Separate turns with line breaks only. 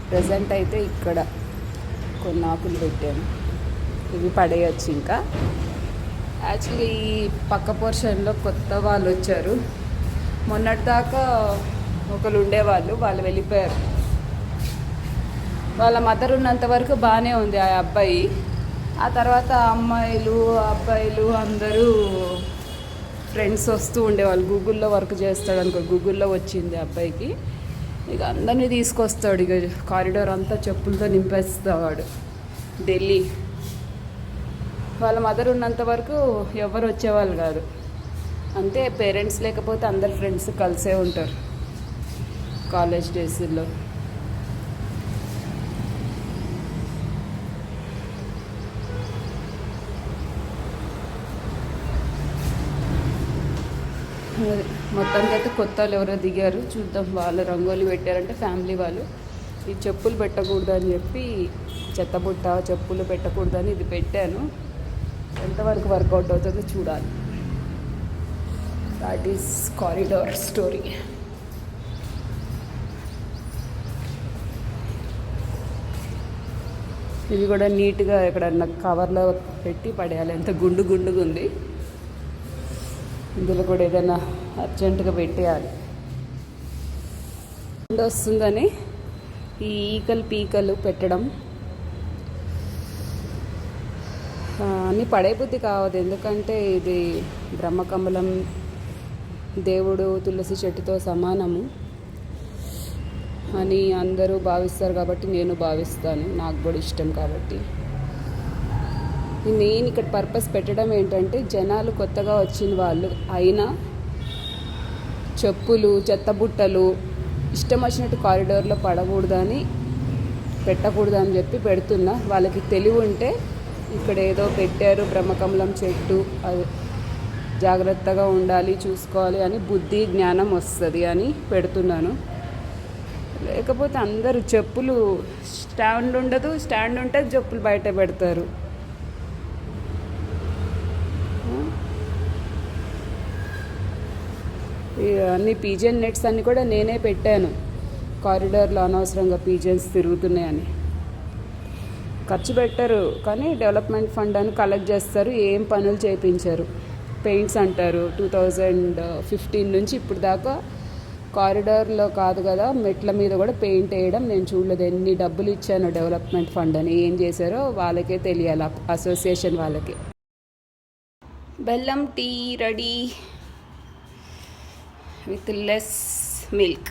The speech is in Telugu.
ప్రజెంట్ అయితే ఇక్కడ కొన్ని ఆకులు పెట్టాను, ఇవి పడేయచ్చు. ఇంకా యాక్చువల్లీ ఈ పక్క పోర్షన్లో కొత్త వాళ్ళు వచ్చారు. మొన్నటిదాకా ఒకరు ఉండేవాళ్ళు, వాళ్ళు వెళ్ళిపోయారు. వాళ్ళ మదర్ ఉన్నంత వరకు బాగానే ఉంది ఆ అబ్బాయి. ఆ తర్వాత అమ్మాయిలు అబ్బాయిలు అందరూ ఫ్రెండ్స్ వస్తూ ఉండేవాళ్ళు. గూగుల్లో వర్క్ చేస్తాడు అనుకో, గూగుల్లో వచ్చింది అబ్బాయికి. ఇక అందరినీ తీసుకొస్తాడు, ఇక కారిడార్ అంతా చెప్పులతో నింపేస్తాడు. ఢిల్లీ వాళ్ళ మదర్ ఉన్నంత వరకు ఎవరు వచ్చేవాళ్ళు కాదు. అంతే, పేరెంట్స్ లేకపోతే అందరు ఫ్రెండ్స్ కలిసే ఉంటారు కాలేజ్ డేస్లో. మొత్తానికి అయితే కొత్త వాళ్ళు ఎవరో దిగారు, చూద్దాం. వాళ్ళు రంగోలి పెట్టారంటే ఫ్యామిలీ వాళ్ళు. ఈ చెప్పులు పెట్టకూడదు అని చెప్పి, చెత్తబుట్ట చెప్పులు పెట్టకూడదని ఇది పెట్టాను. ఎంతవరకు వర్కౌట్ అవుతుందో చూడాలి. That is corridor story. ఇవి కూడా నీట్గా ఎక్కడన్నా కవర్లో పెట్టి పడేయాలి. ఎంత గుండు గుండుగా ఉంది. ఇందులో కూడా ఏదైనా అర్జెంటుగా పెట్టేయాలి. వస్తుందని ఈ ఈకలు పీకలు పెట్టడం అన్నీ పడేబుద్ధి కావద్దు. ఎందుకంటే ఇది బ్రహ్మకమలం, దేవుడు తులసి చెట్టుతో సమానము అని అందరూ భావిస్తారు కాబట్టి నేను భావిస్తాను. నాకు కూడా ఇష్టం కాబట్టి. నేను ఇక్కడ పర్పస్ పెట్టడం ఏంటంటే, జనాలు కొత్తగా వచ్చిన వాళ్ళు అయినా చెప్పులు చెత్తబుట్టలు ఇష్టం వచ్చినట్టు కారిడార్లో పడకూడదని, పెట్టకూడదని చెప్పి పెడుతున్నా. వాళ్ళకి తెలివి ఉంటే ఇక్కడ ఏదో పెట్టారు బ్రహ్మకమలం చెట్టు, అది జాగ్రత్తగా ఉండాలి చూసుకోవాలి అని బుద్ధి జ్ఞానం వస్తుంది అని పెడుతున్నాను. లేకపోతే అందరూ చెప్పులు స్టాండ్ ఉండదు, స్టాండ్ ఉంటే చెప్పులు బయట పెడతారు. అన్ని పీజన్ నెట్స్ అన్నీ కూడా నేనే పెట్టాను. కారిడార్లో అనవసరంగా పీజన్స్ తిరుగుతున్నాయని. ఖర్చు పెట్టరు కానీ డెవలప్మెంట్ ఫండ్ అని కలెక్ట్ చేస్తారు, ఏం పనులు చేయించారు. పెయింట్స్ అంటారు. 2015 నుంచి ఇప్పుడు దాకా కారిడార్లో కాదు కదా, మెట్ల మీద కూడా పెయింట్ వేయడం నేను చూడలేదు. ఎన్ని డబ్బులు ఇచ్చాను డెవలప్మెంట్ ఫండ్ అని, ఏం చేశారో వాళ్ళకే తెలియాలి, అసోసియేషన్ వాళ్ళకి. బెల్లం tea ready with less milk.